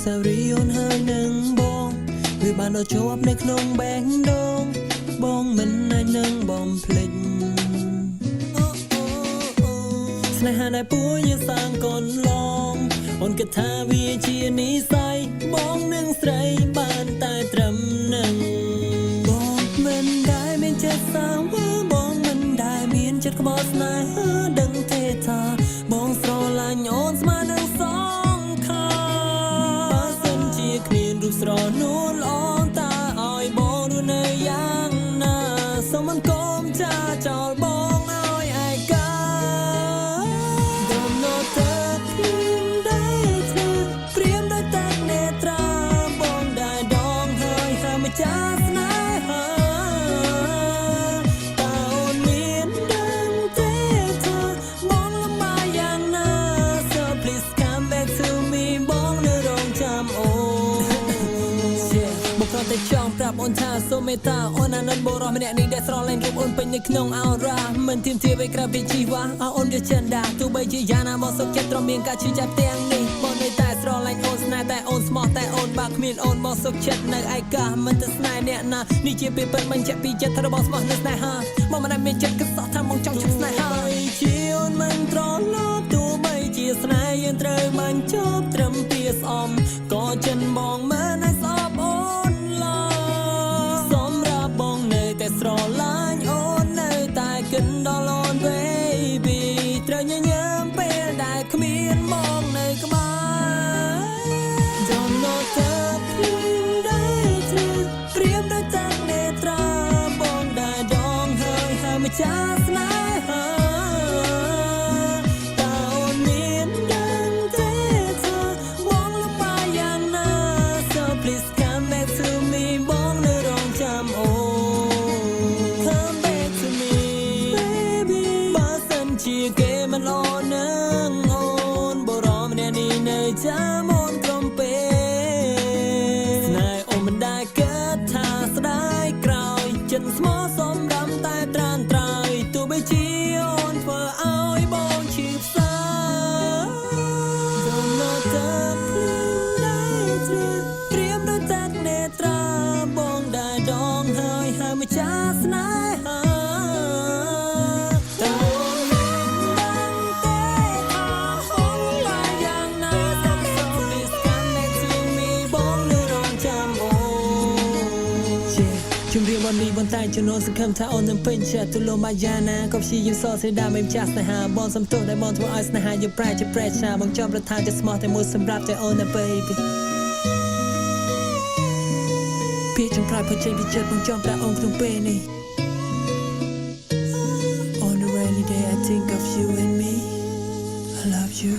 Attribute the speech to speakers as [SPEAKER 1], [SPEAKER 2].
[SPEAKER 1] សារីអូនហើយនឹងបងវាបានដល់ជាប់នៅក្នុងបេះដូងបងមិនអាចនឹងបំភ្លេចស្នេហាដែលពួរយើងសាងកូនឡងអូនគិតថាវាជានិស្ស័យបងនឹងស្រីបានតែត្រឹមនឹងបងមិនដែលមានចិត្តសាវបងមិនដែលមានចិត្តក្បត់ស្នេហាដឹងទេថាបងស្រឡាញ់អូនស្មើនឹងសងខាបើសិនជាគ្មានរូបស្រនួលអូនតើឲ្យបងរស់នៅយ៉ាងណាសូមអង្គមចាចោលបងឲ្យឯកាដំណត់ទៅគ្មានដែរធ្វើព្រៀមដោយតែនេត្រាបងដែលដងហើយហើយម្ចាស់ស្នេហាតើអូនមានដឹងទេថាបងលំបាកយ៉ាងណា So please come back to me បងនៅរងចាំអូនមកតែចង់ប្រាប់អូនថាសូមមេត្តាអូនអាណិតបរោះម្នាក់នេះដែលស្រឡាញ់រូបអូនពេញនៅក្នុងអោរ៉ាមិនទាមទារអ្វីក្រៅពីជីវ៉ាអូនយកចិនដាទោះបីជាយ៉ាងណាមកសុខចិត្តត្រមមានការឈឺចាប់ទាំងនេះបងនៅតែស្រឡាញ់អូនស្នេហ៍តែអូនស្មោះតែអូនបាក់គ្មានអូនមកសុខចិត្តនៅឯកាមិនទៅស្នេហ៍អ្នកណានេះជាពេលពិតបញ្ជាក់ពីចិត្តរបស់ស្មោះនៅស្នេហាមកមិនដែលមានចិត្តគិតសោះថាមកចង់ជិះស្នេហាជាអូនមិនត្រឡប់ទោះបីជាស្នេហ៍យើងត្រូវបានចប់ត្រឹមពីស្អំក៏ចិនបងមិនឲ្យស្អប់អូនឡើយសម្រាប់បងនៅតែស្រឡាញ់អូននៅតែគិតដល់អូន baby ត្រូវញញឹមពេលដែលគ្មានបងនៅក្បែរ Don't know ទៅគ្មានដែរធ្វើព្រៀមដោយតែនេត្រាបងដែលដងហើយហើយម្ចាស់ស្នេហាតើអូនមានដឹងទេថាបងលំបាកយ៉ាងណា So please come back to me បងនៅរងចាំអូន Come back to me baby បើសិនជាគេមិនអូននឹងអូនបរមម្នាក់នេះនៅចាំអូនក្រុមពេលស្នេហ៍អូនមិនដែលគិតថាស្ដាយក្រោយចិត្តស្មោះសំរំតែត្រានត្រើយទោះបីជាអូនធ្វើឲ្យបងឈឺផ្សា Don't know ទៅព្រៀមដែរធ្វើព្រៀមដោយតែនេត្រាបងដែលដងហើយហើយម្ចាស់ស្នេហាតើអូនមានដឹងទេថាអូនឡាយយ៉ាងណា So please come back to me បងនៅរងចាំអូនជំរាបวันนี้บนใต้จนโนสคำថាអូននឹងពេញចិត្តទូលំអាយ៉ាណាក៏ព្យាយាមសរសេរដើម្បីម្ចាស់ស្នេហាបងសំទោសដែលបងធ្វើឲ្យស្នេហាយើងប្រែជាប្រែឆាបងចង់ប្រថាចិត្តស្មោះតែមួយសម្រាប់តែអូនណា baby ពីចុងក្រោយផុតចេញពីចិត្តបងចង់ប្រាក់អូនក្នុងពេលនេះ On a rainy day I think of you and me I love you